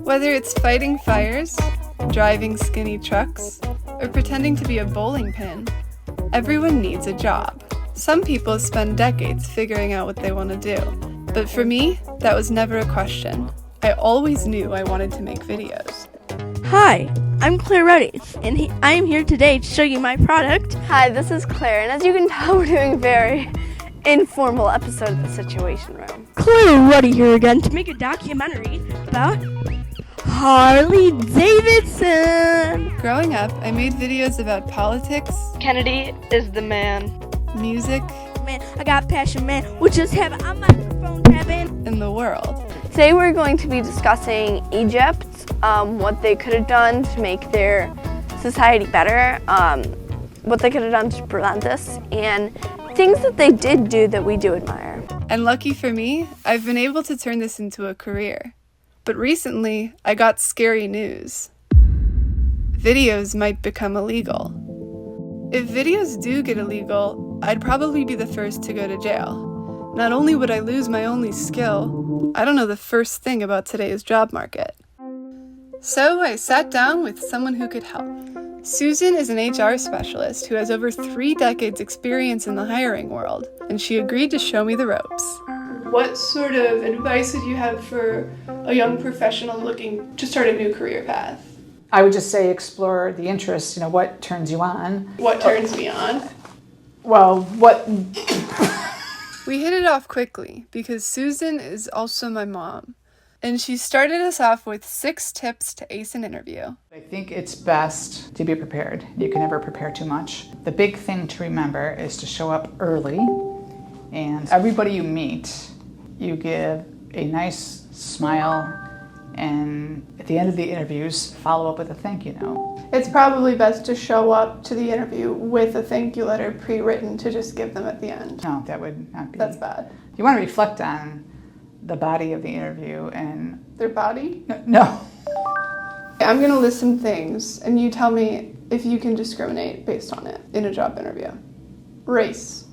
Whether it's fighting fires, driving skinny trucks, or pretending to be a bowling pin, everyone needs a job. Some people spend decades figuring out what they want to do, but for me, that was never a question. I always knew I wanted to make videos. Hi, I'm Claire Ruddy, and I am here today to show you my product. Hi, this is Claire, and as you can tell, we're doing a very informal episode of the Situation Room. Claire Ruddy here again to make a documentary about Harley Davidson. Growing up, I made videos about politics, Kennedy is the man. music, Man, I got passion, man. We'll just have a microphone tapping. and the world. Today we're going to be discussing Egypt, what they could have done to make their society better, what they could have done to prevent this, and things that they did do that we do admire. And lucky for me, I've been able to turn this into a career. But recently, I got scary news. Videos might become illegal. If videos do get illegal, I'd probably be the first to go to jail. Not only would I lose my only skill, I don't know the first thing about today's job market. So I sat down with someone who could help. Susan is an HR specialist who has over 3 decades experience in the hiring world, and she agreed to show me the ropes. What sort of advice would you have for a young professional looking to start a new career path? I would just say explore the interests, what turns you on. What turns me on? Well, what... We hit it off quickly because Susan is also my mom, and she started us off with 6 tips to ace an interview. I think it's best to be prepared. You can never prepare too much. The big thing to remember is to show up early, and everybody you meet, you give a nice smile, and at the end of the interviews, follow up with a thank you note. It's probably best to show up to the interview with a thank you letter pre-written to just give them at the end. No, that would not be... That's bad. You want to reflect on the body of the interview and... Their body? No. I'm going to list some things, and you tell me if you can discriminate based on it in a job interview. Race.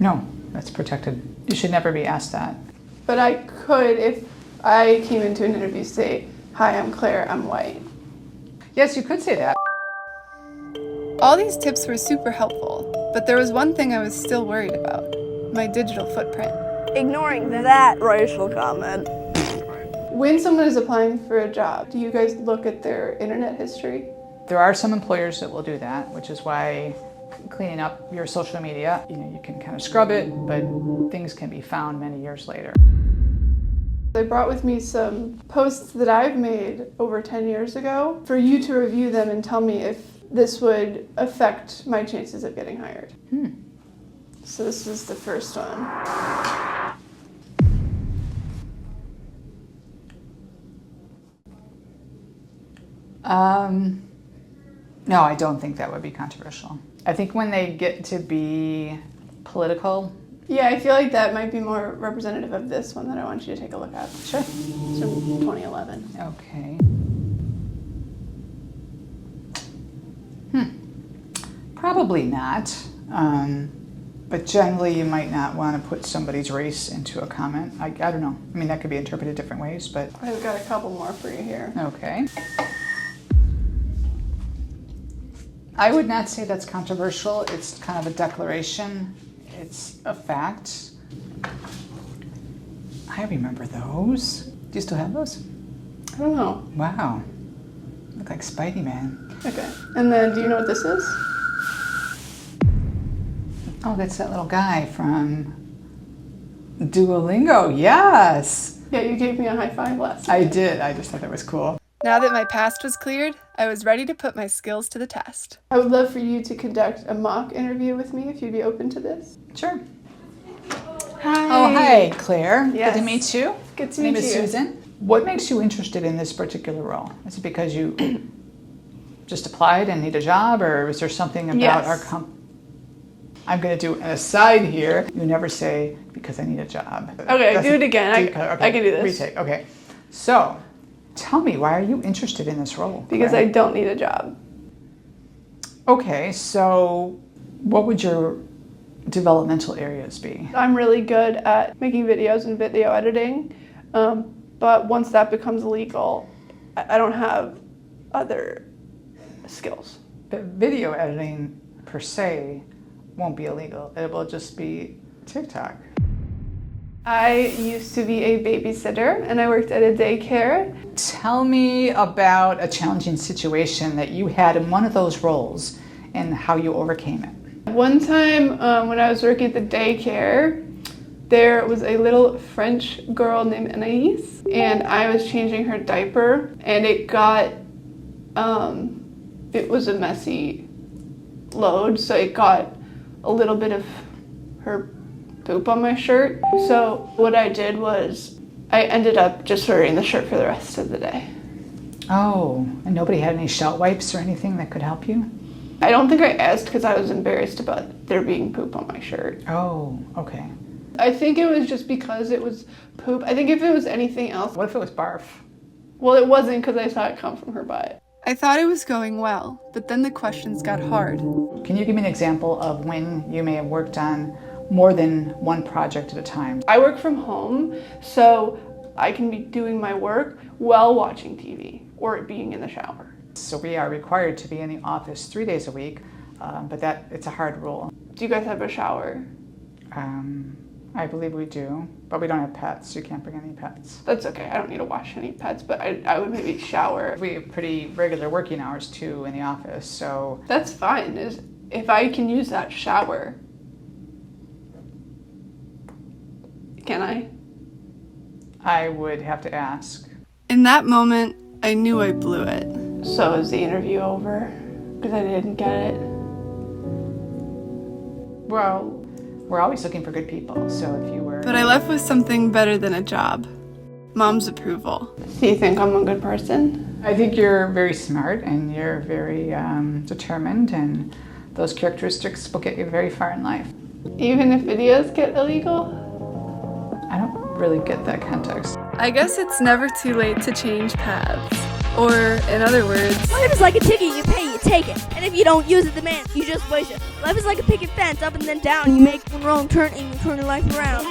No, that's protected. You should never be asked that. But I could, if I came into an interview, say, "Hi, I'm Claire, I'm white." Yes, you could say that. All these tips were super helpful, but there was one thing I was still worried about: my digital footprint. Ignoring that racial comment. When someone is applying for a job, do you guys look at their internet history? There are some employers that will do that, which is why cleaning up your social media, you can kind of scrub it, but things can be found many years later. I brought with me some posts that I've made over 10 years ago for you to review them and tell me if this would affect my chances of getting hired. So this is the first one. No, I don't think that would be controversial. I think when they get to be political... Yeah, I feel like that might be more representative of this one that I want you to take a look at. Sure. It's from 2011. Okay. Probably not. But generally you might not want to put somebody's race into a comment. I don't know. I mean, that could be interpreted different ways, but... I've got a couple more for you here. Okay. I would not say that's controversial. It's kind of a declaration. It's a fact. I remember those. Do you still have those? I don't know. Wow. Look like Spidey-Man. Okay. And then, do you know what this is? Oh, that's that little guy from Duolingo. Yes! Yeah, you gave me a high five last I night. did. I just thought that was cool. Now that my past was cleared, I was ready to put my skills to the test. I would love for you to conduct a mock interview with me if you'd be open to this. Sure. Hi. Oh, hi, Claire. Yes. Good to meet you. Good to My name meet is you. Susan. What makes you interested in this particular role? Is it because you just applied and need a job, or is there something about Yes. our company? I'm going to do an aside here. You never say, because I need a job. Okay, do it again. I can do this. Retake. Okay. So, tell me, why are you interested in this role? Because Claire? I don't need a job. Okay, so what would your developmental areas be? I'm really good at making videos and video editing, but once that becomes legal, I don't have other skills. But video editing per se won't be illegal. It will just be TikTok. I used to be a babysitter and I worked at a daycare. Tell me about a challenging situation that you had in one of those roles and how you overcame it. One time when I was working at the daycare, there was a little French girl named Anaïs, and I was changing her diaper, and it was a messy load, so it got a little bit of her poop on my shirt. So what I did was I ended up just wearing the shirt for the rest of the day. Oh, and nobody had any shell wipes or anything that could help you? I don't think I asked because I was embarrassed about there being poop on my shirt. Oh, okay. I think it was just because it was poop. I think if it was anything else. What if it was barf? Well, it wasn't because I saw it come from her butt. I thought it was going well, but then the questions got hard. Can you give me an example of when you may have worked on more than one project at a time? I work from home, so I can be doing my work while watching TV or being in the shower. So we are required to be in the office 3 days a week, but it's a hard rule. Do you guys have a shower? I believe we do, but we don't have pets. You can't bring any pets. That's okay. I don't need to wash any pets, but I would maybe shower. We have pretty regular working hours too in the office, so. That's fine. If I can use that shower, can I? I would have to ask. In that moment, I knew I blew it. So is the interview over? Because I didn't get it. Well, we're always looking for good people, so if you were. But I left with something better than a job. Mom's approval. Do you think I'm a good person? I think you're very smart and you're very determined, and those characteristics will get you very far in life. Even if videos get illegal? I don't really get that context. I guess it's never too late to change paths. Or, in other words, Life is like a ticket, you pay, you take it. And if you don't use it, the man, you just waste it. Life is like a picket fence, up and then down. You make one wrong turn and you turn your life around.